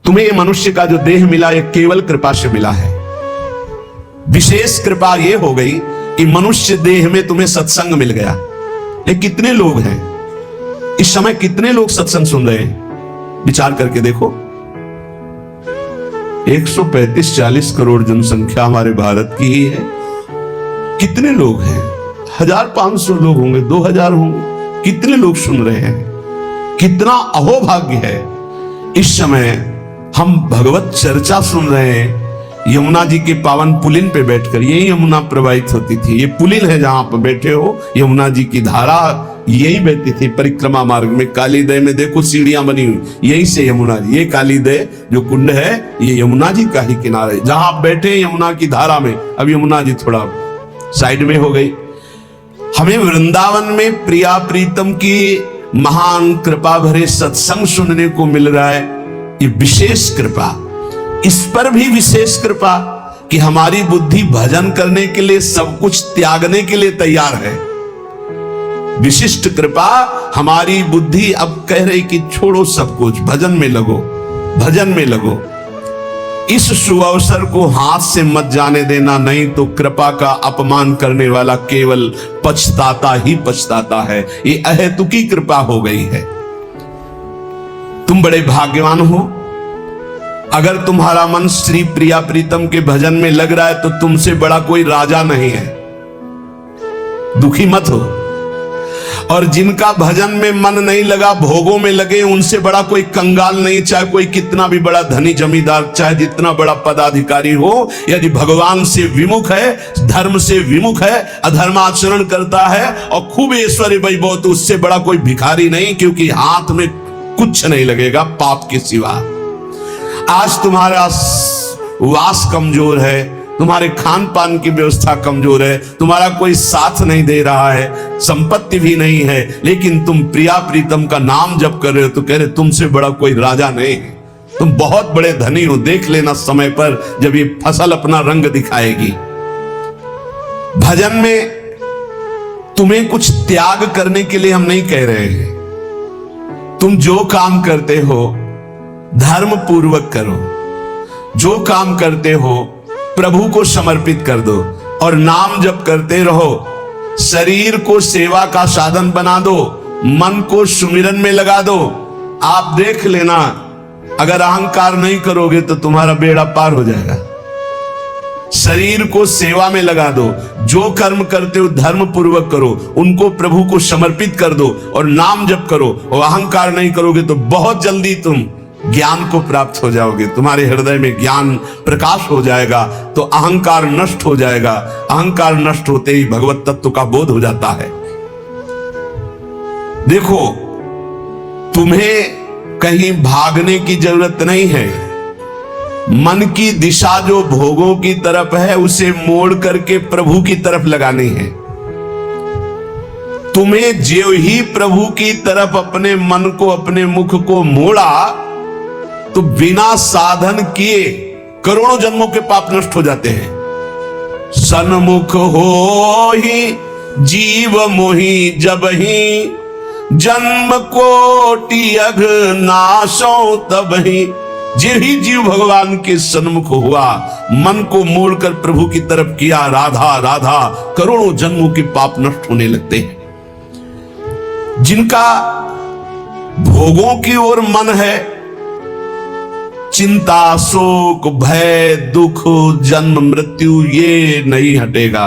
तुम्हें ये मनुष्य का जो देह मिला ये केवल कृपा से मिला है। विशेष कृपा ये हो गई कि मनुष्य देह में तुम्हें सत्संग मिल गया। ये कितने लोग हैं इस समय, कितने लोग सत्संग सुन रहे हैं? विचार करके देखो। 135-40 करोड़ जनसंख्या हमारे भारत की ही है। कितने लोग हैं? 1500 लोग होंगे, 2000 होंगे। कितने लोग सुन रहे हैं? कितना अहोभाग्य है। इस समय हम भगवत चर्चा सुन रहे हैं यमुना जी के पावन पुलिन पे बैठकर। यही यमुना प्रवाहित होती थी। ये पुलिन है जहां पर बैठे हो, यमुना जी की धारा यही बहती थी परिक्रमा मार्ग में। कालीदय में देखो सीढ़ियां बनी हुई, यही से यमुना जी, ये कालीदय जो कुंड है ये यमुना जी का ही किनारा है जहां आप बैठे यमुना की धारा में। अब यमुना जी थोड़ा साइड में हो गई। हमें वृंदावन में प्रिया प्रीतम की महान कृपा भरे सत्संग सुनने को मिल रहा है। ये विशेष कृपा। इस पर भी विशेष कृपा कि हमारी बुद्धि भजन करने के लिए सब कुछ त्यागने के लिए तैयार है। विशिष्ट कृपा, हमारी बुद्धि अब कह रही कि छोड़ो सब कुछ, भजन में लगो, भजन में लगो। इस सुअवसर को हाथ से मत जाने देना, नहीं तो कृपा का अपमान करने वाला केवल पछताता ही पछताता है। ये अहेतुकी कृपा हो गई है। तुम बड़े भाग्यवान हो। अगर तुम्हारा मन श्री प्रिया प्रीतम के भजन में लग रहा है तो तुमसे बड़ा कोई राजा नहीं है। दुखी मत हो। और जिनका भजन में मन नहीं लगा, भोगों में लगे, उनसे बड़ा कोई कंगाल नहीं। चाहे कोई कितना भी बड़ा धनी जमींदार, चाहे जितना बड़ा पदाधिकारी हो, यदि भगवान से विमुख है, धर्म से विमुख है, अधर्माचरण करता है और खूब ऐश्वर्य वैभव, तो उससे बड़ा कोई भिखारी नहीं, क्योंकि हाथ में कुछ नहीं लगेगा पाप के सिवा। आज तुम्हारा वास कमजोर है, तुम्हारे खान पान की व्यवस्था कमजोर है, तुम्हारा कोई साथ नहीं दे रहा है, संपत्ति भी नहीं है, लेकिन तुम प्रिया प्रीतम का नाम जप कर रहे हो तो कह रहे तुमसे बड़ा कोई राजा नहीं है। तुम बहुत बड़े धनी हो। देख लेना समय पर जब ये फसल अपना रंग दिखाएगी। भजन में तुम्हें कुछ त्याग करने के लिए हम नहीं कह रहे हैं। तुम जो काम करते हो धर्म पूर्वक करो। जो काम करते हो प्रभु को समर्पित कर दो और नाम जप करते रहो। शरीर को सेवा का साधन बना दो, मन को सुमिरन में लगा दो। आप देख लेना, अगर अहंकार नहीं करोगे तो तुम्हारा बेड़ा पार हो जाएगा। शरीर को सेवा में लगा दो। जो कर्म करते हो धर्म पूर्वक करो, उनको प्रभु को समर्पित कर दो और नाम जप करो। और अहंकार नहीं करोगे तो बहुत जल्दी तुम ज्ञान को प्राप्त हो जाओगे। तुम्हारे हृदय में ज्ञान प्रकाश हो जाएगा तो अहंकार नष्ट हो जाएगा। अहंकार नष्ट होते ही भगवत तत्व का बोध हो जाता है। देखो, तुम्हें कहीं भागने की जरूरत नहीं है। मन की दिशा जो भोगों की तरफ है उसे मोड़ करके प्रभु की तरफ लगानी है। तुम्हें जो ही प्रभु की तरफ अपने मन को, अपने मुख को मोड़ा तो बिना साधन किए करोड़ों जन्मों के पाप नष्ट हो जाते हैं। सन्मुख हो ही जीव मोहि जब ही, जन्म कोटि अघ नाशो तब ही। जे ही जीव भगवान के सन्मुख हुआ, मन को मोड़कर प्रभु की तरफ किया, राधा राधा, करोड़ों जन्मों के पाप नष्ट होने लगते हैं। जिनका भोगों की ओर मन है, चिंता, शोक, भय, दुख, जन्म, मृत्यु ये नहीं हटेगा।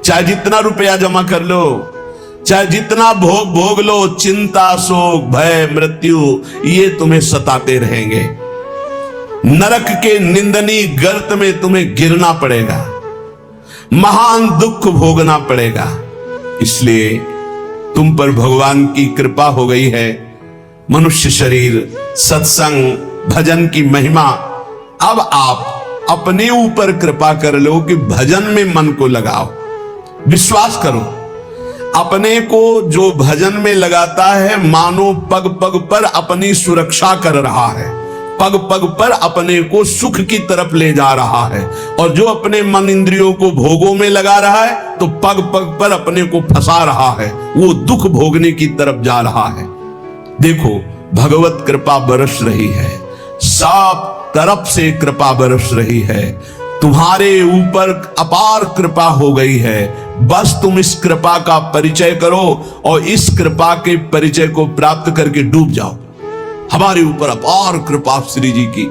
चाहे जितना रुपया जमा कर लो, चाहे जितना भोग भोग लो, चिंता, शोक, भय, मृत्यु ये तुम्हें सताते रहेंगे। नरक के निंदनीय गर्त में तुम्हें गिरना पड़ेगा, महान दुख भोगना पड़ेगा। इसलिए तुम पर भगवान की कृपा हो गई है। मनुष्य शरीर, सत्संग, भजन की महिमा। अब आप अपने ऊपर कृपा कर लो कि भजन में मन को लगाओ। विश्वास करो, अपने को जो भजन में लगाता है मानो पग पग पर अपनी सुरक्षा कर रहा है, पग पग पर अपने को सुख की तरफ ले जा रहा है। और जो अपने मन इंद्रियों को भोगों में लगा रहा है तो पग पग पर अपने को फंसा रहा है, वो दुख भोगने की तरफ जा रहा है। देखो, भगवत कृपा बरस रही है, सब तरफ से कृपा बरस रही है, तुम्हारे ऊपर अपार कृपा हो गई है। बस तुम इस कृपा का परिचय करो और इस कृपा के परिचय को प्राप्त करके डूब जाओ। हमारे ऊपर अपार कृपा श्री जी की।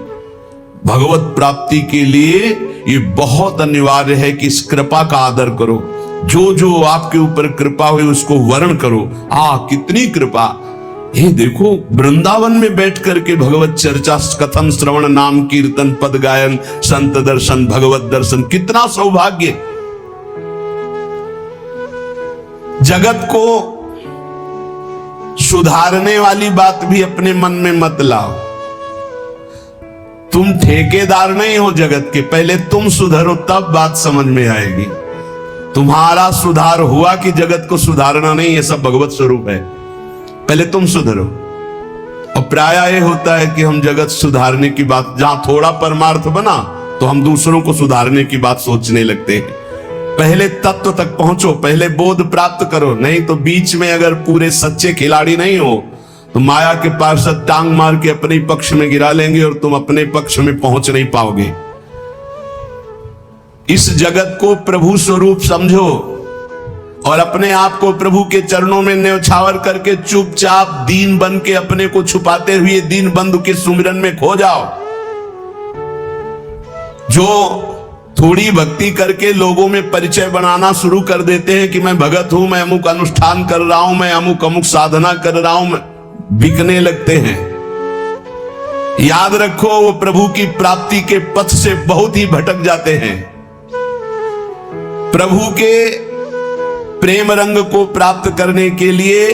भगवत प्राप्ति के लिए ये बहुत अनिवार्य है कि इस कृपा का आदर करो। जो जो आपके ऊपर कृपा हुई उसको वर्ण करो। कितनी कृपा। ये देखो, वृंदावन में बैठ करके भगवत चर्चा, कथन, श्रवण, नाम कीर्तन, पद गायन, संत दर्शन, भगवत दर्शन, कितना सौभाग्य। जगत को सुधारने वाली बात भी अपने मन में मत लाओ। तुम ठेकेदार नहीं हो जगत के, पहले तुम सुधरो तब बात समझ में आएगी। तुम्हारा सुधार हुआ कि जगत को सुधारना नहीं, ये सब भगवत स्वरूप है। पहले तुम सुधरो। और प्रायः ये होता है कि हम जगत सुधारने की बात, जहां थोड़ा परमार्थ बना तो हम दूसरों को सुधारने की बात सोचने लगते हैं। पहले तत्व तक पहुंचो, पहले बोध प्राप्त करो, नहीं तो बीच में अगर पूरे सच्चे खिलाड़ी नहीं हो तो माया के पार्षद टांग मार के अपने पक्ष में गिरा लेंगे और तुम अपने पक्ष में पहुंच नहीं पाओगे। इस जगत को प्रभु स्वरूप समझो और अपने आप को प्रभु के चरणों में न्यौछावर करके चुपचाप दीन बन के अपने को छुपाते हुए दीन बंधु के सुमिरन में खो जाओ। जो थोड़ी भक्ति करके लोगों में परिचय बनाना शुरू कर देते हैं कि मैं भगत हूं, मैं अमुक अनुष्ठान कर रहा हूं, मैं अमुक अमुक साधना कर रहा हूं, बिकने लगते हैं। याद रखो, वो प्रभु की प्राप्ति के पथ से बहुत ही भटक जाते हैं। प्रभु के प्रेम रंग को प्राप्त करने के लिए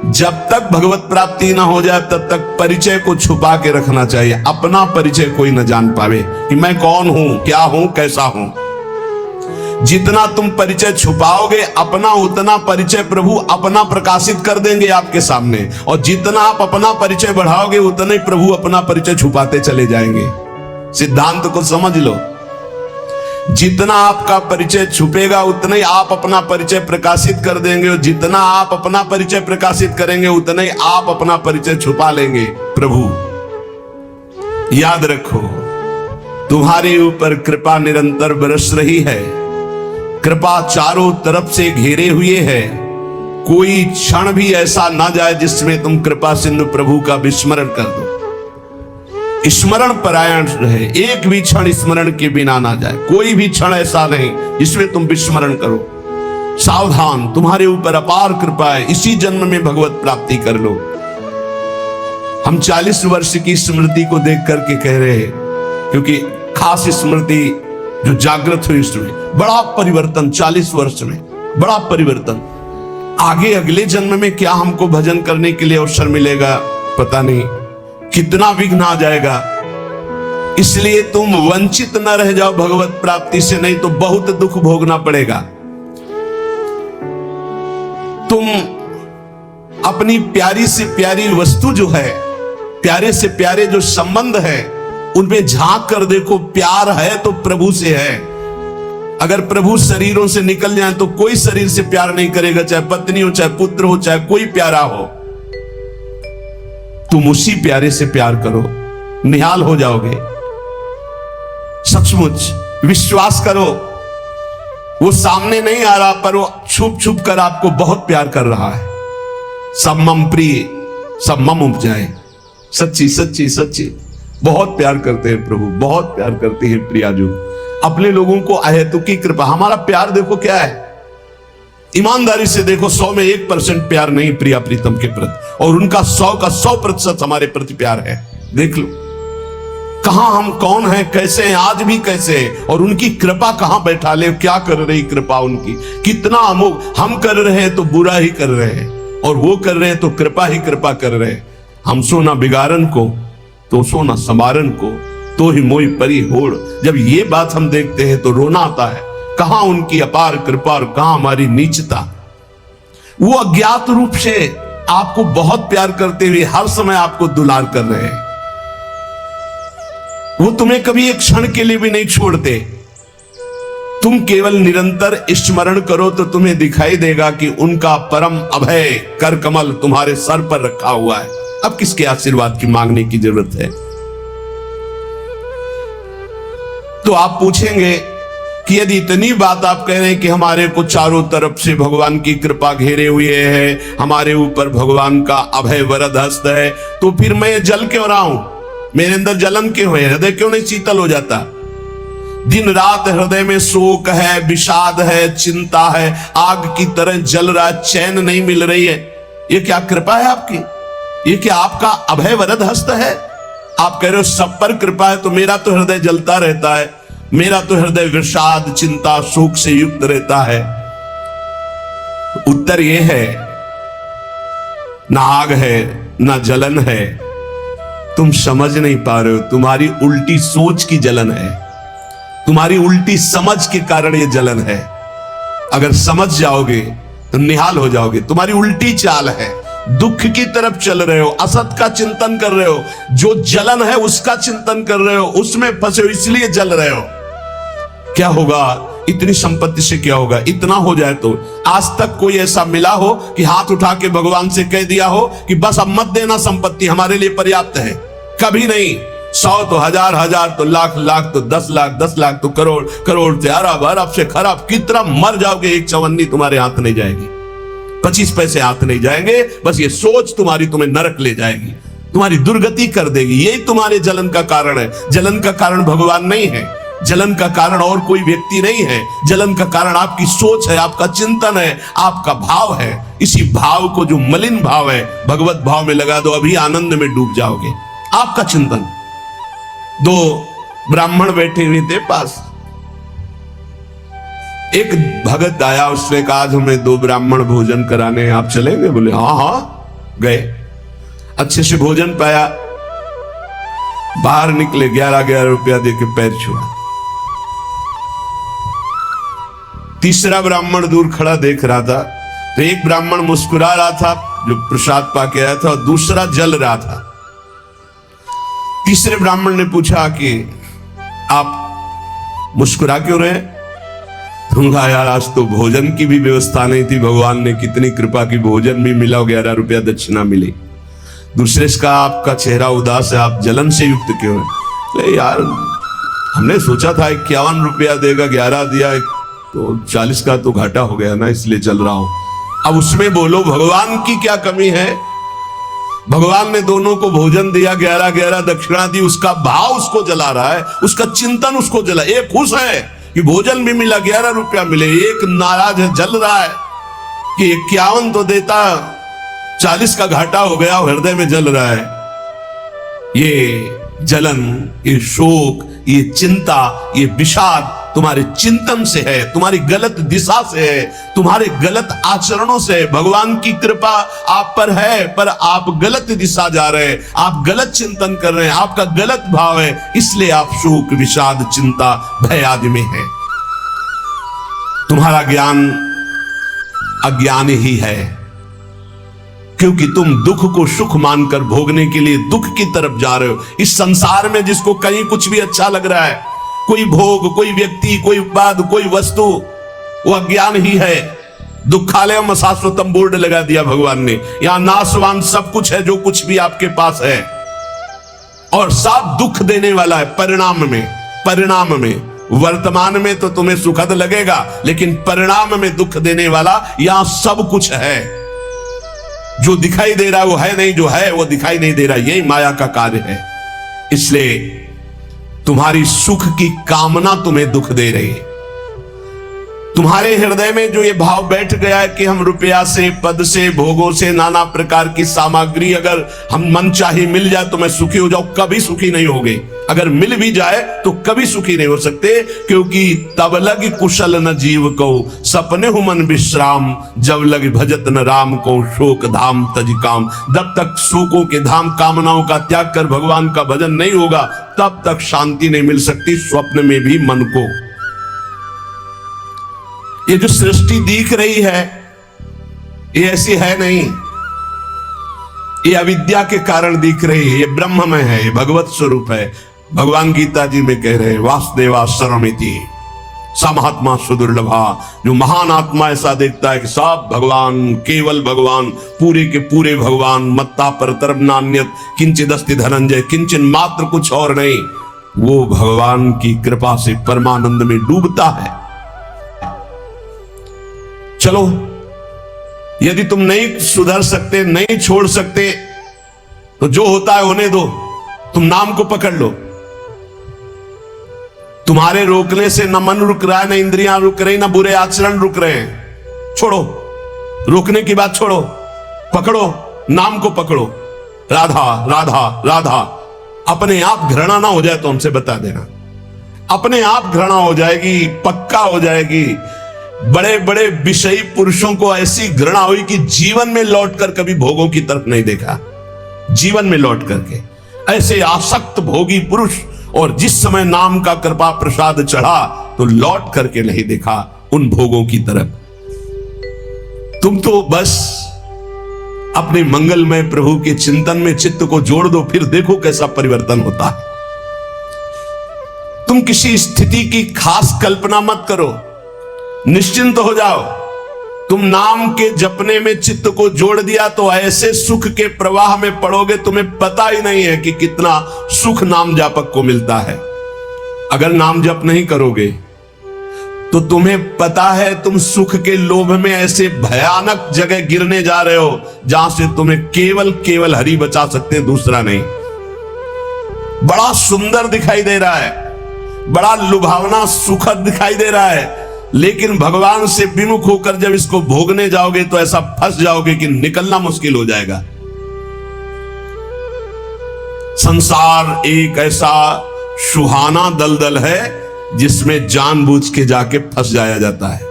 जब तक भगवत प्राप्ति ना हो जाए तब तक परिचय को छुपा के रखना चाहिए। अपना परिचय कोई न जान पावे कि मैं कौन हूं, क्या हूं, कैसा हूं। जितना तुम परिचय छुपाओगे अपना, उतना परिचय प्रभु अपना प्रकाशित कर देंगे आपके सामने। और जितना आप अपना परिचय बढ़ाओगे उतना ही प्रभु अपना परिचय छुपाते चले जाएंगे। सिद्धांत को समझ लो। जितना आपका परिचय छुपेगा उतना ही आप अपना परिचय प्रकाशित कर देंगे, और जितना आप अपना परिचय प्रकाशित करेंगे उतना ही आप अपना परिचय छुपा लेंगे। प्रभु याद रखो, तुम्हारे ऊपर कृपा निरंतर बरस रही है। कृपा चारों तरफ से घेरे हुए है। कोई क्षण भी ऐसा ना जाए जिसमें तुम कृपा सिंधु प्रभु का विस्मरण कर दो। स्मरण परायण रहे, एक भी क्षण स्मरण के बिना ना जाए। कोई भी क्षण ऐसा नहीं जिसमें तुम विस्मरण करो। सावधान, तुम्हारे ऊपर अपार कृपा है। इसी जन्म में भगवत प्राप्ति कर लो। हम 40 वर्ष की स्मृति को देख करके कह रहे हैं, क्योंकि खास स्मृति जो जागृत हुई इसमें बड़ा परिवर्तन। 40 वर्ष में बड़ा परिवर्तन। आगे अगले जन्म में क्या हमको भजन करने के लिए अवसर मिलेगा पता नहीं, कितना विघ्न आ जाएगा। इसलिए तुम वंचित न रह जाओ भगवत प्राप्ति से, नहीं तो बहुत दुख भोगना पड़ेगा। तुम अपनी प्यारी से प्यारी वस्तु जो है, प्यारे से प्यारे जो संबंध है, उनमें झांक कर देखो। प्यार है तो प्रभु से है। अगर प्रभु शरीरों से निकल जाए तो कोई शरीर से प्यार नहीं करेगा, चाहे पत्नी हो, चाहे पुत्र हो, चाहे कोई प्यारा हो। तुम उसी प्यारे से प्यार करो, निहाल हो जाओगे। सचमुच विश्वास करो, वो सामने नहीं आ रहा पर वो छुप छुप कर आपको बहुत प्यार कर रहा है। सब मम प्रिय, सब मम उपजाए। सच्ची सच्ची सच्ची बहुत प्यार करते हैं प्रभु, बहुत प्यार करते हैं प्रियाजू अपने लोगों को। अहेतु की कृपा। हमारा प्यार देखो क्या है, ईमानदारी से देखो, 100 में 1% प्यार नहीं प्रिया प्रीतम के प्रति, और उनका 100 का 100% हमारे प्रति प्यार है। देख लो कहां हम कौन है, कैसे हैं, आज भी कैसे हैं, और उनकी कृपा कहां बैठा ले। क्या कर रही कृपा उनकी, कितना अमोघ। हम कर रहे हैं तो बुरा ही कर रहे हैं, और वो कर रहे हैं तो कृपा ही कृपा कर रहे हैं। हम सोना बिगाड़न को तो सोना समारन को, तो ही मोई परी होड़। जब ये बात हम देखते हैं तो रोना आता है। कहां उनकी अपार कृपा और कहां हमारी नीचता। वो अज्ञात रूप से आपको बहुत प्यार करते हुए हर समय आपको दुलार कर रहे हैं। वो तुम्हें कभी एक क्षण के लिए भी नहीं छोड़ते। तुम केवल निरंतर स्मरण करो तो तुम्हें दिखाई देगा कि उनका परम अभय कर कमल तुम्हारे सर पर रखा हुआ है। अब किसके आशीर्वाद की मांगने की जरूरत है। तो आप पूछेंगे कि यदि इतनी बात आप कह रहे हैं कि हमारे को चारों तरफ से भगवान की कृपा घेरे हुए है, हमारे ऊपर भगवान का अभय वरद हस्त है, तो फिर मैं जल क्यों रहा हूं? मेरे अंदर जलन क्यों है? हृदय क्यों नहीं शीतल हो जाता? दिन रात हृदय में शोक है, विषाद है, चिंता है, आग की तरह जल रहा, चैन नहीं मिल रही है। ये क्या कृपा है आपकी? ये क्या आपका अभय वरद हस्त है? आप कह रहे हो सब पर कृपा है, तो मेरा तो हृदय जलता रहता है, मेरा तो हृदय विषाद, चिंता, शोक से युक्त रहता है। उत्तर यह है, ना आग है ना जलन है, तुम समझ नहीं पा रहे हो। तुम्हारी उल्टी सोच की जलन है, तुम्हारी उल्टी समझ के कारण यह जलन है। अगर समझ जाओगे तो निहाल हो जाओगे। तुम्हारी उल्टी चाल है, दुख की तरफ चल रहे हो, असत का चिंतन कर रहे हो, जो जलन है उसका चिंतन कर रहे हो, उसमें फंसे हो, इसलिए जल रहे हो। क्या होगा? इतनी संपत्ति से क्या होगा? इतना हो जाए तो आज तक कोई ऐसा मिला हो कि हाथ उठा के भगवान से कह दिया हो कि बस अब मत देना, संपत्ति हमारे लिए पर्याप्त है? कभी नहीं। 100 तो हजार, हजार तो लाख, लाख तो 10 लाख, 10 लाख तो करोड़, करोड़ से अरब, अरब से खरब। कितना मर जाओगे, एक चवन्नी तुम्हारे हाथ नहीं जाएगी, 25 पैसे हाथ नहीं जाएंगे। बस ये सोच तुम्हारी तुम्हें नरक ले जाएगी, तुम्हारी दुर्गति कर देगी। यही तुम्हारे जलन का कारण है। जलन का कारण भगवान नहीं है, जलन का कारण और कोई व्यक्ति नहीं है। जलन का कारण आपकी सोच है, आपका चिंतन है, आपका भाव है। इसी भाव को, जो मलिन भाव है, भगवत भाव में लगा दो, अभी आनंद में डूब जाओगे। आपका चिंतन। 2 ब्राह्मण बैठे हुए थे पास, एक भगत आया, उसने कहा आज हमें 2 ब्राह्मण भोजन कराने हैं, आप चलेंगे? बोले हाँ हाँ। गए, अच्छे से भोजन पाया, बाहर निकले, 11-11 रुपया देके पैर छुआ। तीसरा ब्राह्मण दूर खड़ा देख रहा था, तो एक ब्राह्मण मुस्कुरा रहा था जो प्रसाद पाके आया था, और दूसरा जल रहा था। तीसरे ब्राह्मण ने पूछा कि आप मुस्कुरा क्यों रहे? तुमका यार आज तो भोजन की भी व्यवस्था नहीं थी, भगवान ने कितनी कृपा की, भोजन भी मिला, 11 रुपया दक्षिणा मिली। दूसरे का आपका चेहरा उदास है, आप जलन से युक्त क्यों है? ले यार, हमने सोचा था 51 रुपया देगा, 11 दिया, तो 40 का तो घाटा हो गया ना, इसलिए चल रहा हूं। अब उसमें बोलो भगवान की क्या कमी है? भगवान ने दोनों को भोजन दिया, 11-11 दक्षिणा दी, उसका भाव उसको जला रहा है, उसका चिंतन उसको जला। एक खुश है कि भोजन भी मिला, 11 रुपया मिले, एक नाराज है, जल रहा है कि 51 तो देता, 40 का घाटा हो गया, हृदय में जल रहा है। ये जलन, ये शोक, ये चिंता, ये विषाद तुम्हारे चिंतन से है, तुम्हारी गलत दिशा से है, तुम्हारे गलत आचरणों से है। भगवान की कृपा आप पर है, पर आप गलत दिशा जा रहे हैं, आप गलत चिंतन कर रहे हैं, आपका गलत भाव है, इसलिए आप शोक, विषाद, चिंता, भय आदि में है। तुम्हारा ज्ञान अज्ञान ही है, क्योंकि तुम दुख को सुख मानकर भोगने के लिए दुख की तरफ जा रहे हो। इस संसार में जिसको कहीं कुछ भी अच्छा लग रहा है, कोई भोग, कोई व्यक्ति, कोई उत्पाद, कोई वस्तु, वो अज्ञान ही है। दुखालयम शाश्वतम बोर्ड लगा दिया भगवान ने, यहां नाशवान सब कुछ है जो कुछ भी आपके पास है, और सब दुख देने वाला है परिणाम में। परिणाम में, वर्तमान में तो तुम्हें सुखद लगेगा, लेकिन परिणाम में दुख देने वाला यहां सब कुछ है। जो दिखाई दे रहा है वो है नहीं, जो है वो दिखाई नहीं दे रहा, यही माया का कार्य है। इसलिए तुम्हारी सुख की कामना तुम्हें दुख दे रही है। तुम्हारे हृदय में जो ये भाव बैठ गया है कि हम रुपया से, पद से, भोगों से, नाना प्रकार की सामग्री अगर हम मन चाहे मिल जाए तो मैं सुखी हो जाऊं, कभी सुखी नहीं होगे। अगर मिल भी जाए तो कभी सुखी नहीं हो सकते, क्योंकि तब लग कुशल न जीव को, सपने हु मन विश्राम, जब लग भजत न राम को, शोक धाम तज काम। जब तक शोकों के धाम, कामनाओं का त्याग कर भगवान का भजन नहीं होगा, तब तक शांति नहीं मिल सकती स्वप्न में भी मन को। ये जो सृष्टि दिख रही है ये ऐसी है नहीं, ये अविद्या के कारण दिख रही है, ये ब्रह्म में है, ये भगवत स्वरूप है। भगवान गीता जी में कह रहे हैं वासुदेवा सर्वमिति समहात्मा सुदुर्लभा। जो महान आत्मा ऐसा देखता है कि सब भगवान, केवल भगवान, पूरे के पूरे भगवान, मत्ता पर तरब नान्यत किंचिदस्ति धनंजय, किंचन मात्र कुछ और नहीं। वो भगवान की कृपा से परमानंद में डूबता है। चलो, यदि तुम नहीं सुधर सकते, नहीं छोड़ सकते, तो जो होता है होने दो, तुम नाम को पकड़ लो। तुम्हारे रोकने से न मन रुक रहा है, न इंद्रियां रुक रही, न बुरे आचरण रुक रहे हैं। छोड़ो, रोकने की बात छोड़ो, पकड़ो, नाम को पकड़ो। राधा राधा राधा। अपने आप घृणा ना हो जाए तो हमसे बता देना, अपने आप घृणा हो जाएगी, पक्का हो जाएगी। बड़े बड़े विषयी पुरुषों को ऐसी घृणा हुई कि जीवन में लौटकर कभी भोगों की तरफ नहीं देखा। जीवन में लौट करके ऐसे आसक्त भोगी पुरुष, और जिस समय नाम का कृपा प्रसाद चढ़ा तो लौट करके नहीं देखा उन भोगों की तरफ। तुम तो बस अपने मंगलमय प्रभु के चिंतन में चित्त को जोड़ दो, फिर देखो कैसा परिवर्तन होता है। तुम किसी स्थिति की खास कल्पना मत करो, निश्चिंत हो जाओ। तुम नाम के जपने में चित्त को जोड़ दिया तो ऐसे सुख के प्रवाह में पड़ोगे, तुम्हें पता ही नहीं है कि कितना सुख नाम जापक को मिलता है। अगर नाम जप नहीं करोगे तो तुम्हें पता है तुम सुख के लोभ में ऐसे भयानक जगह गिरने जा रहे हो जहां से तुम्हें केवल केवल हरि बचा सकते हैं, दूसरा नहीं। बड़ा सुंदर दिखाई दे रहा है, बड़ा लुभावना सुखद दिखाई दे रहा है, लेकिन भगवान से विमुख होकर जब इसको भोगने जाओगे तो ऐसा फंस जाओगे कि निकलना मुश्किल हो जाएगा। संसार एक ऐसा सुहाना दलदल है जिसमें जानबूझ के जाके फंस जाया जाता है।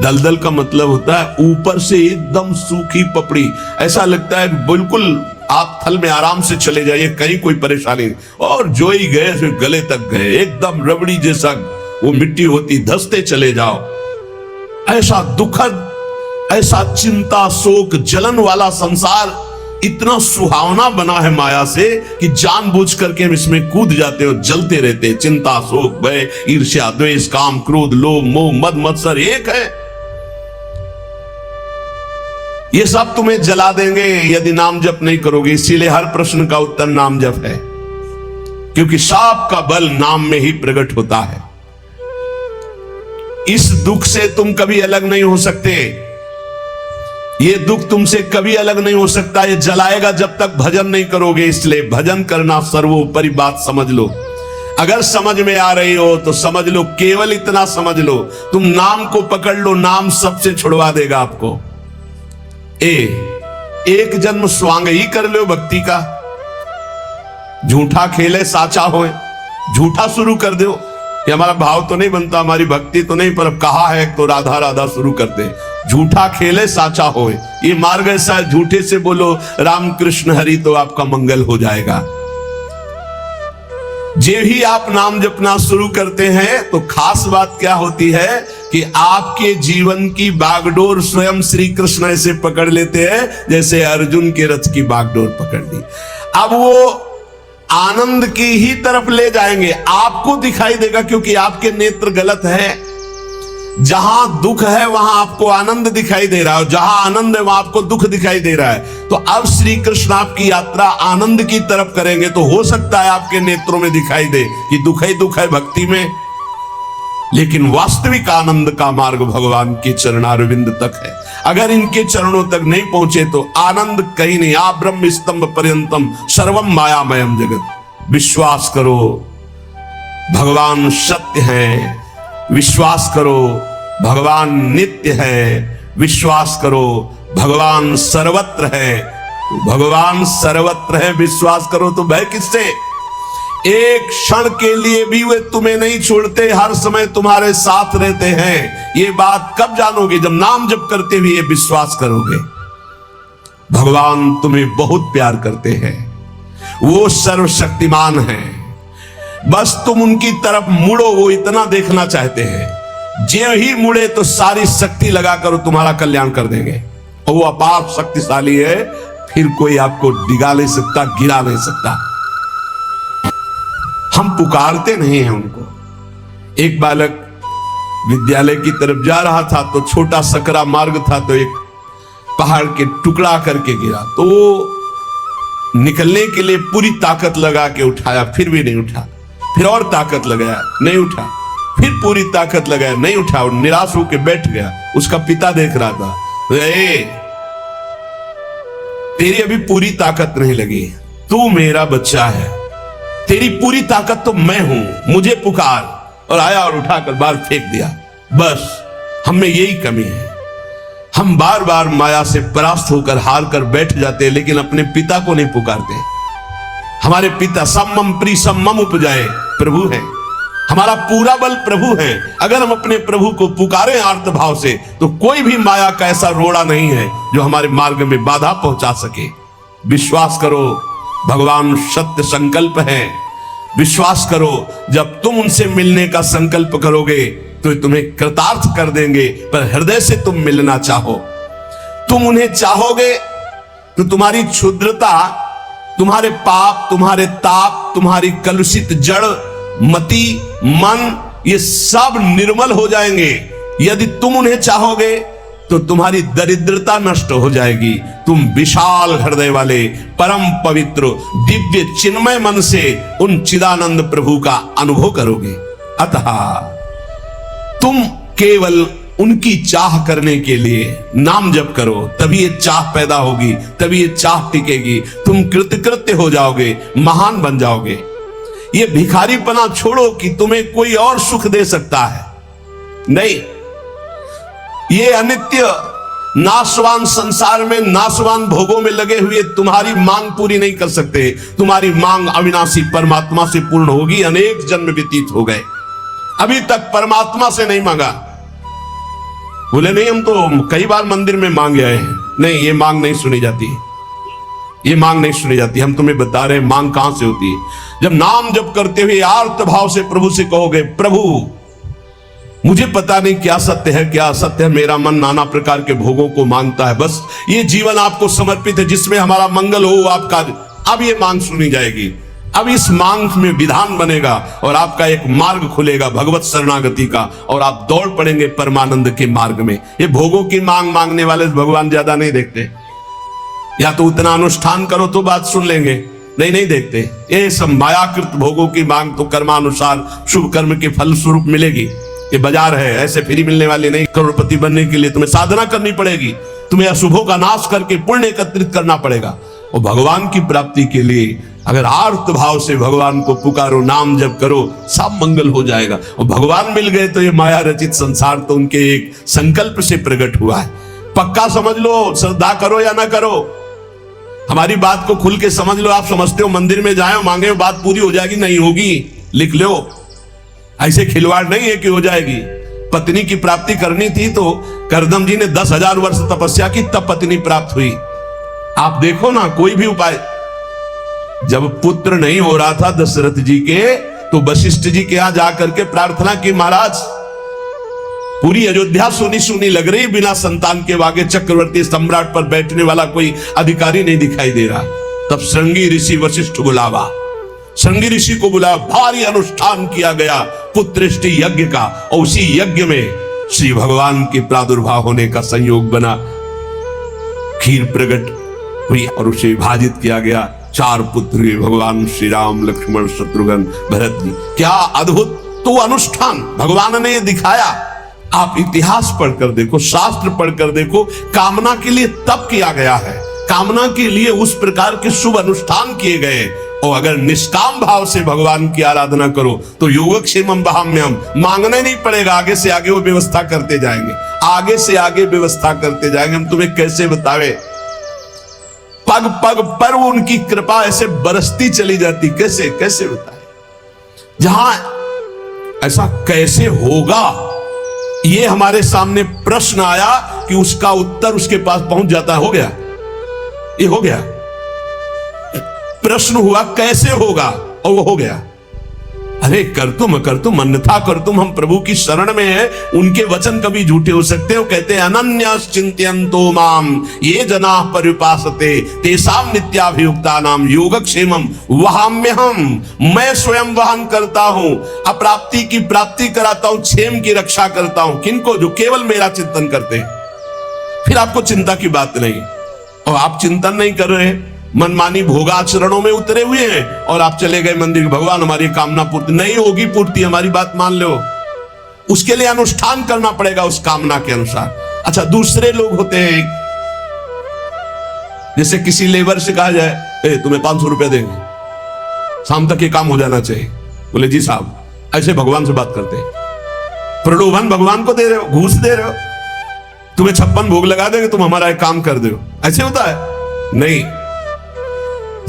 दलदल का मतलब होता है ऊपर से एकदम सूखी पपड़ी, ऐसा लगता है बिल्कुल आप थल में आराम से चले जाइए, कहीं कोई परेशानी नहीं, और जो ही गए फिर गले तक गए, एकदम रबड़ी जैसा वो मिट्टी होती, धंसते चले जाओ। ऐसा दुखद, ऐसा चिंता शोक जलन वाला संसार इतना सुहावना बना है माया से कि जानबूझ करके हम इसमें कूद जाते हो, जलते रहते। चिंता शोक भय ईर्ष्या द्वेष काम क्रोध लोभ मोह मद मत्सर एक है, ये सब तुम्हें जला देंगे यदि नाम जप नहीं करोगे। इसीलिए हर प्रश्न का उत्तर नाम जप है, क्योंकि साप का बल नाम में ही प्रकट होता है। इस दुख से तुम कभी अलग नहीं हो सकते, ये दुख तुमसे कभी अलग नहीं हो सकता, ये जलाएगा जब तक भजन नहीं करोगे। इसलिए भजन करना सर्वोपरि बात समझ लो। अगर समझ में आ रही हो तो समझ लो, केवल इतना समझ लो, तुम नाम को पकड़ लो, नाम सबसे छुड़वा देगा आपको। एक जन्म स्वांग ही कर लो भक्ति का, झूठा खेले साचा होए, झूठा शुरू कर दो कि हमारा भाव तो नहीं बनता, हमारी भक्ति तो नहीं, पर अब कहा है तो राधा राधा शुरू करते। झूठा खेले साचा होए, ये मार्ग ऐसा है, झूठे से बोलो राम कृष्ण हरि तो आपका मंगल हो जाएगा। जे ही आप नाम जपना शुरू करते हैं तो खास बात क्या होती है कि आपके जीवन की बागडोर स्वयं श्री कृष्ण ऐसे पकड़ लेते हैं जैसे अर्जुन के रथ की बागडोर पकड़ ली। अब वो आनंद की ही तरफ ले जाएंगे, आपको दिखाई देगा क्योंकि आपके नेत्र गलत है। जहां दुख है वहां आपको आनंद दिखाई दे रहा है, जहां आनंद है वहां आपको दुख दिखाई दे रहा है। तो अब श्री कृष्ण आपकी यात्रा आनंद की तरफ करेंगे तो हो सकता है आपके नेत्रों में दिखाई दे कि दुख ही दुख है भक्ति में, लेकिन वास्तविक आनंद का मार्ग भगवान के चरणारविंद तक है। अगर इनके चरणों तक नहीं पहुंचे तो आनंद कहीं नहीं। आ ब्रह्म स्तंभ पर्यंतम सर्वम मायामयम जगत। विश्वास करो भगवान सत्य है, विश्वास करो भगवान नित्य है, विश्वास करो भगवान सर्वत्र है। भगवान सर्वत्र है, विश्वास करो तो भय किससे? एक क्षण के लिए भी वे तुम्हें नहीं छोड़ते, हर समय तुम्हारे साथ रहते हैं। ये बात कब जानोगे? जब नाम जप करते हुए विश्वास करोगे। भगवान तुम्हें बहुत प्यार करते हैं, वो सर्वशक्तिमान है, बस तुम उनकी तरफ मुड़ो, वो इतना देखना चाहते हैं। जो ही मुड़े तो सारी शक्ति लगाकर तुम्हारा कल्याण कर देंगे, और वो अपार शक्तिशाली है, फिर कोई आपको डिगा नहीं सकता, गिरा नहीं सकता। हम पुकारते नहीं हैं उनको। एक बालक विद्यालय की तरफ जा रहा था तो छोटा सकरा मार्ग था, तो एक पहाड़ के टुकड़ा करके गिरा, तो निकलने के लिए पूरी ताकत लगा के उठाया, फिर भी नहीं उठा। फिर और ताकत लगाया, नहीं उठा, फिर पूरी ताकत लगाया, नहीं उठा, और निराश होकर बैठ गया। उसका पिता देख रहा था, तेरी अभी पूरी ताकत नहीं लगी, तू मेरा बच्चा है, तेरी पूरी ताकत तो मैं हूं, मुझे पुकार। और आया और उठाकर बाहर फेंक दिया। बस हम में यही कमी है, हम बार बार माया से परास्त होकर हार कर बैठ जाते हैं, लेकिन अपने पिता को नहीं पुकारते। हमारे पिता सम्मम प्री सम्मम उपजाए प्रभु हैं, हमारा पूरा बल प्रभु है। अगर हम अपने प्रभु को पुकारें आर्त भाव से, तो कोई भी माया का ऐसा रोड़ा नहीं है जो हमारे मार्ग में बाधा पहुंचा सके। विश्वास करो, भगवान सत्य संकल्प है। विश्वास करो, जब तुम उनसे मिलने का संकल्प करोगे तो तुम्हें कृतार्थ कर देंगे, पर हृदय से तुम मिलना चाहो। तुम उन्हें चाहोगे तो तुम्हारी क्षुद्रता, तुम्हारे पाप, तुम्हारे ताप, तुम्हारी कलुषित जड़ मति, मन, ये सब निर्मल हो जाएंगे। यदि तुम उन्हें चाहोगे तो तुम्हारी दरिद्रता नष्ट हो जाएगी। तुम विशाल हृदय वाले परम पवित्र दिव्य चिन्मय मन से उन चिदानंद प्रभु का अनुभव करोगे। अतः तुम केवल उनकी चाह करने के लिए नाम जप करो, तभी ये चाह पैदा होगी, तभी ये चाह टिकेगी। तुम कृतकृत्य हो जाओगे, महान बन जाओगे। ये भिखारीपना छोड़ो कि तुम्हें कोई और सुख दे सकता है, नहीं। ये अनित्य नाशवान संसार में, नाशवान भोगों में लगे हुए तुम्हारी मांग पूरी नहीं कर सकते। तुम्हारी मांग अविनाशी परमात्मा से पूर्ण होगी। अनेक जन्म व्यतीत हो गए, अभी तक परमात्मा से नहीं मांगा। बोले नहीं, हम तो कई बार मंदिर में मांगे आए हैं। नहीं, ये मांग नहीं सुनी जाती, ये मांग नहीं सुनी जाती। हम तुम्हें बता रहे हैं मांग कहां से होती है। जब नाम जप करते हुए आर्त भाव से प्रभु से कहोगे, प्रभु मुझे पता नहीं क्या सत्य है क्या असत्य है, मेरा मन नाना प्रकार के भोगों को मांगता है, बस ये जीवन आपको समर्पित है, जिसमें हमारा मंगल हो आपका। अब ये मांग सुनी जाएगी, अब इस मांग में विधान बनेगा और आपका एक मार्ग खुलेगा भगवत शरणागति का, और आप दौड़ पड़ेंगे परमानंद के मार्ग में। ये भोगों की मांग मांगने वाले भगवान ज्यादा नहीं देखते। या तो उतना अनुष्ठान करो तो बात सुन लेंगे, नहीं, नहीं देखते। ये सब मायाकृत भोगों की मांग तो कर्मानुसार शुभ कर्म के फल स्वरूप मिलेगी। ये बाजार है, ऐसे फ्री मिलने वाले नहीं। करोड़पति बनने के लिए तुम्हें साधना करनी पड़ेगी, तुम्हें अशुभों का नाश करके पुण्य एकत्रित करना पड़ेगा। और भगवान की प्राप्ति के लिए अगर आर्त भाव से भगवान को पुकारो, नाम जप करो, सब मंगल हो जाएगा। और भगवान मिल गए तो ये माया रचित संसार तो उनके एक संकल्प से प्रकट हुआ है। पक्का समझ लो, श्रद्धा करो या ना करो, हमारी बात को खुल के समझ लो। आप समझते हो मंदिर में जाए मांगे बात पूरी हो जाएगी, नहीं होगी, लिख लो। ऐसे खिलवाड़ नहीं है कि हो जाएगी। पत्नी की प्राप्ति करनी थी तो करदम जी ने 10,000 वर्ष तपस्या की, तब पत्नी प्राप्त हुई। आप देखो ना, कोई भी उपाय। जब पुत्र नहीं हो रहा था दशरथ जी के, तो वशिष्ठ जी के यहां जाकर के प्रार्थना की, महाराज पूरी अयोध्या सुनी सुनी लग रही, बिना संतान के आगे चक्रवर्ती सम्राट पर बैठने वाला कोई अधिकारी नहीं दिखाई दे रहा। तब श्रृंगी ऋषि वशिष्ठ बुलावा, श्रृंगी ऋषि को बुलाया, भारी अनुष्ठान किया गया पुत्रेष्टि यज्ञ का, और उसी यज्ञ में श्री भगवान के प्रादुर्भाव होने का संयोग बना। खीर प्रकट हुई और उसे विभाजित किया गया। 4 पुत्र हुए, भगवान श्री राम, लक्ष्मण, शत्रुघ्न, भरत जी। क्या अद्भुत तो अनुष्ठान भगवान ने दिखाया। आप इतिहास पढ़कर देखो, शास्त्र पढ़कर देखो, कामना के लिए तप किया गया है, कामना के लिए उस प्रकार के शुभ अनुष्ठान किए गए। और अगर निष्काम भाव से भगवान की आराधना करो तो योगक्षेमम वहाम्यहम्, मांगना नहीं पड़ेगा, आगे से आगे वो व्यवस्था करते जाएंगे, आगे से आगे व्यवस्था करते जाएंगे। हम तुम्हें कैसे बतावे, पग पग पर उनकी कृपा ऐसे बरसती चली जाती, कैसे कैसे बताए। जहां ऐसा कैसे होगा, ये हमारे सामने प्रश्न आया कि उसका उत्तर उसके पास पहुंच जाता, हो गया, ये हो गया। प्रश्न हुआ कैसे होगा, और वो हो गया। अरे कर तुम अन्यथा कर तुम, हम प्रभु की शरण में हैं, उनके वचन कभी झूठे हो सकते हो। कहते हैं अनन्यस चिंत्यन्तो माम ये जना पर्युपासते तेषां नित्याभियुक्तानाम योगक्षेमम वहाम्यहम्, मैं स्वयं वहन करता हूं, अप्राप्ति की प्राप्ति कराता हूं, क्षेम की रक्षा करता हूं। किनको? जो केवल मेरा चिंतन करते हैं। फिर आपको चिंता की बात नहीं, और आप चिंतन नहीं कर रहे, मनमानी भोगाचरणों में उतरे हुए हैं और आप चले गए मंदिर, भगवान हमारी कामना पूर्ति नहीं होगी, पूर्ति हमारी बात मान लो, उसके लिए अनुष्ठान करना पड़ेगा उस कामना के अनुसार। अच्छा, दूसरे लोग होते हैं, जैसे किसी लेबर से कहा जाए तुम्हें 500 रुपया देंगे, शाम तक ये काम हो जाना चाहिए, बोले जी साहब, ऐसे भगवान से बात करते हैं। प्रलोभन भगवान को दे रहे हो, घूस दे रहे हो, तुम्हें 56 भोग लगा देंगे, तुम हमारा एक काम कर दो, ऐसे होता है? नहीं,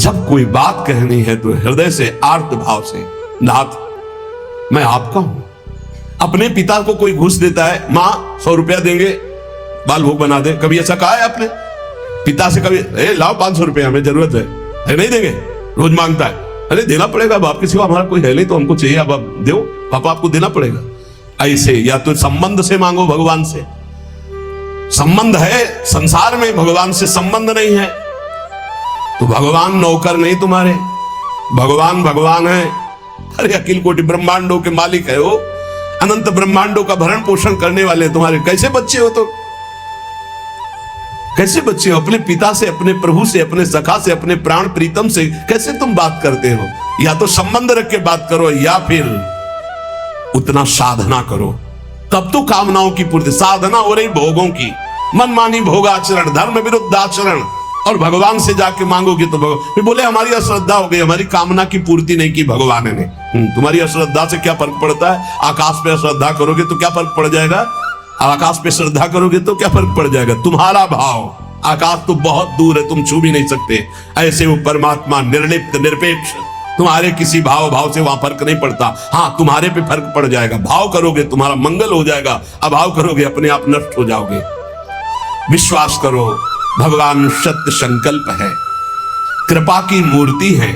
जब कोई बात कहनी है तो हृदय से, आर्त भाव से, नाथ मैं आपका हूं। अपने पिता को कोई घूस देता है, मां 100 रुपया देंगे बाल भोग बना दे, कभी ऐसा कहा है आपने पिता से? कभी लाओ 500 रुपया, हमें जरूरत है नहीं देंगे, रोज मांगता है, अरे देना पड़ेगा, बाप के सिवा हमारा कोई है नहीं, तो हमको चाहिए, अब आप दो, पापा आपको देना पड़ेगा। ऐसे या तो संबंध से मांगो, भगवान से संबंध है, संसार में भगवान से संबंध नहीं है तो भगवान नौकर नहीं तुम्हारे, भगवान भगवान है। अरे अखिल कोटि ब्रह्मांडों के मालिक है वो, अनंत ब्रह्मांडों का भरण पोषण करने वाले तुम्हारे कैसे बच्चे हो? तो कैसे बच्चे हो? अपने पिता से, अपने प्रभु से, अपने सखा से, अपने प्राण प्रीतम से कैसे तुम बात करते हो? या तो संबंध रख के बात करो या फिर उतना साधना करो, तब तो कामनाओं की पूर्ति। साधना हो रही भोगों की, मनमानी भोगाचरण, धर्म विरुद्ध आचरण, और भगवान से जाके मांगोगे तो भगवान बोले हमारी अश्रद्धा हो गई, हमारी कामना की पूर्ति नहीं की भगवान ने। तुम्हारी अश्रद्धा से क्या फर्क पड़ता है? आकाश पे श्रद्धा करोगे तो क्या फर्क पड़ जाएगा? आकाश पे श्रद्धा करोगे तो क्या फर्क पड़ जाएगा? तुम्हारा भाव, आकाश तो बहुत दूर है, तुम छू भी नहीं सकते, ऐसे वो परमात्मा निर्लिप्त निरपेक्ष, तुम्हारे किसी भाव से वहां फर्क नहीं पड़ता। हाँ, तुम्हारे पे फर्क पड़ जाएगा, भाव करोगे तुम्हारा मंगल हो जाएगा, अभाव करोगे अपने आप नष्ट हो जाओगे। विश्वास करो, भगवान सत्य संकल्प है, कृपा की मूर्ति है,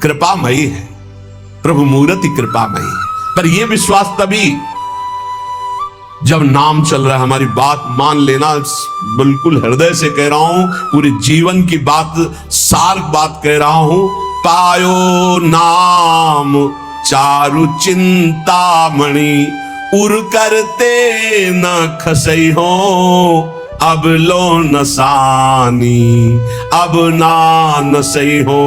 कृपामयी है, प्रभु मूर्ति कृपामयी है। पर यह विश्वास तभी जब नाम चल रहा है, हमारी बात मान लेना, बिल्कुल हृदय से कह रहा हूं, पूरे जीवन की बात, सार बात कह रहा हूं। पायो नाम चारु चिंतामणि, उर करते न खसई हो, अब लो नसानी, अब ना नसई हो।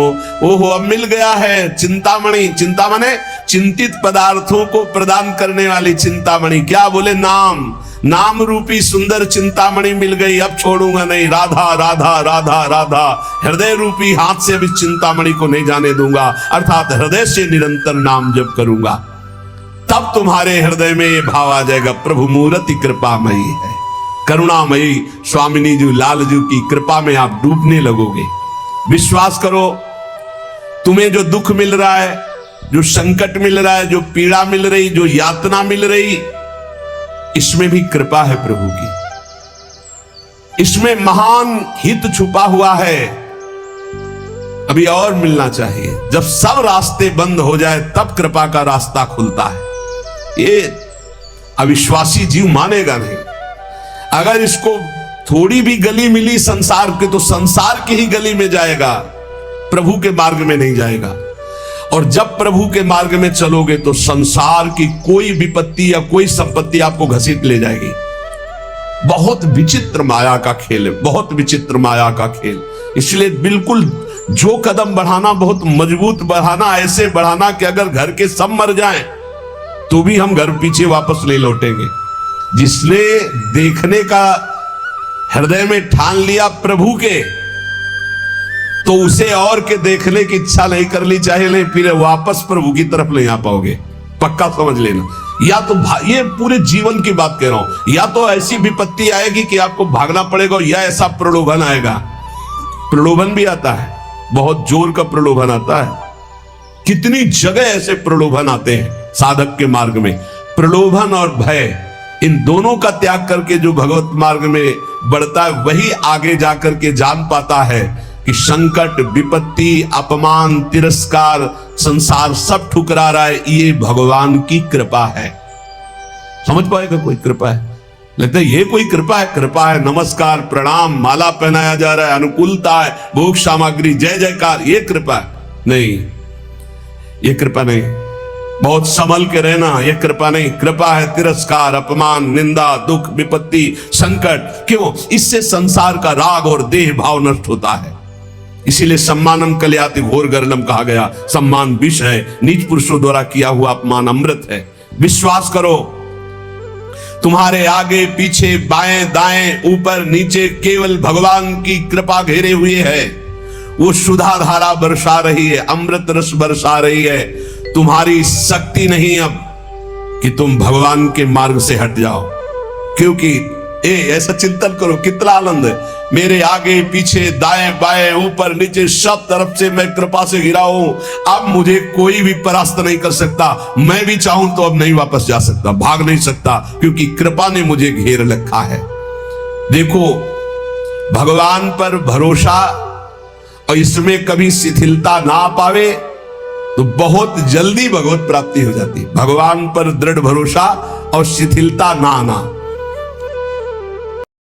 ओहो, अब मिल गया है चिंतामणि। चिंता माने चिंतित पदार्थों को प्रदान करने वाली चिंतामणि। क्या बोले? नाम, नाम रूपी सुंदर चिंतामणि मिल गई, अब छोड़ूंगा नहीं। राधा राधा राधा राधा, हृदय रूपी हाथ से भी चिंतामणि को नहीं जाने दूंगा, अर्थात हृदय से निरंतर नाम जप करूंगा, तब तुम्हारे हृदय में ये भाव आ जाएगा, प्रभु मूर्ति कृपामयी है, करुणामयी। स्वामिनी जी, लाल जी की कृपा में आप डूबने लगोगे। विश्वास करो, तुम्हें जो दुख मिल रहा है, जो संकट मिल रहा है, जो पीड़ा मिल रही, जो यातना मिल रही, इसमें भी कृपा है प्रभु की, इसमें महान हित छुपा हुआ है। अभी और मिलना चाहिए। जब सब रास्ते बंद हो जाए तब कृपा का रास्ता खुलता है। ये अविश्वासी जीव मानेगा नहीं। अगर इसको थोड़ी भी गली मिली संसार के, तो संसार की ही गली में जाएगा, प्रभु के मार्ग में नहीं जाएगा। और जब प्रभु के मार्ग में चलोगे तो संसार की कोई विपत्ति या कोई संपत्ति आपको घसीट ले जाएगी। बहुत विचित्र माया का खेल है, बहुत विचित्र माया का खेल। इसलिए बिल्कुल जो कदम बढ़ाना बहुत मजबूत बढ़ाना, ऐसे बढ़ाना कि अगर घर के सब मर जाएं तो भी हम घर पीछे वापस नहीं लौटेंगे। जिसने देखने का हृदय में ठान लिया प्रभु के, तो उसे और के देखने की इच्छा नहीं कर ली, चाहे नहीं, फिर वापस प्रभु की तरफ नहीं आ पाओगे, पक्का समझ लेना। या तो ये पूरे जीवन की बात कह रहा हूं, या तो ऐसी विपत्ति आएगी कि आपको भागना पड़ेगा, या ऐसा प्रलोभन आएगा। प्रलोभन भी आता है, बहुत जोर का प्रलोभन आता है। कितनी जगह ऐसे प्रलोभन आते हैं साधक के मार्ग में। प्रलोभन और भय, इन दोनों का त्याग करके जो भगवत मार्ग में बढ़ता है, वही आगे जाकर के जान पाता है कि संकट, विपत्ति, अपमान, तिरस्कार, संसार सब ठुकरा रहा है, ये भगवान की कृपा है। समझ पाएगा कोई? कृपा है, लगता है ये कोई कृपा है? कृपा है, नमस्कार, प्रणाम, माला पहनाया जा रहा है, अनुकूलता है, भोग सामग्री, जय जयकार, ये कृपा है? नहीं, ये कृपा नहीं। बहुत संभल के रहना, ये कृपा नहीं। कृपा है तिरस्कार, अपमान, निंदा, दुख, विपत्ति, संकट। क्यों? इससे संसार का राग और देह भाव नष्ट होता है। इसीलिए सम्मानम कलयाति घोर गर्लम कहा गया। सम्मान विष है, नीच पुरुषों द्वारा किया हुआ अपमान अमृत है। विश्वास करो, तुम्हारे आगे पीछे बाएं दाएं ऊपर नीचे केवल भगवान की कृपा घेरे हुए है। वो सुधा धारा बरसा रही है, अमृत रस बरसा रही है। तुम्हारी शक्ति नहीं अब कि तुम भगवान के मार्ग से हट जाओ, क्योंकि ऐसा चिंतन करो कितना आनंद है। मेरे आगे पीछे दाएं बाएं ऊपर नीचे सब तरफ से मैं कृपा से घिरा हूं। अब मुझे कोई भी परास्त नहीं कर सकता। मैं भी चाहूं तो अब नहीं वापस जा सकता, भाग नहीं सकता, क्योंकि कृपा ने मुझे घेर रखा है। देखो, भगवान पर भरोसा और इसमें कभी शिथिलता ना पावे तो बहुत जल्दी भगवत प्राप्ति हो जाती है। भगवान पर दृढ़ भरोसा और शिथिलता ना आना,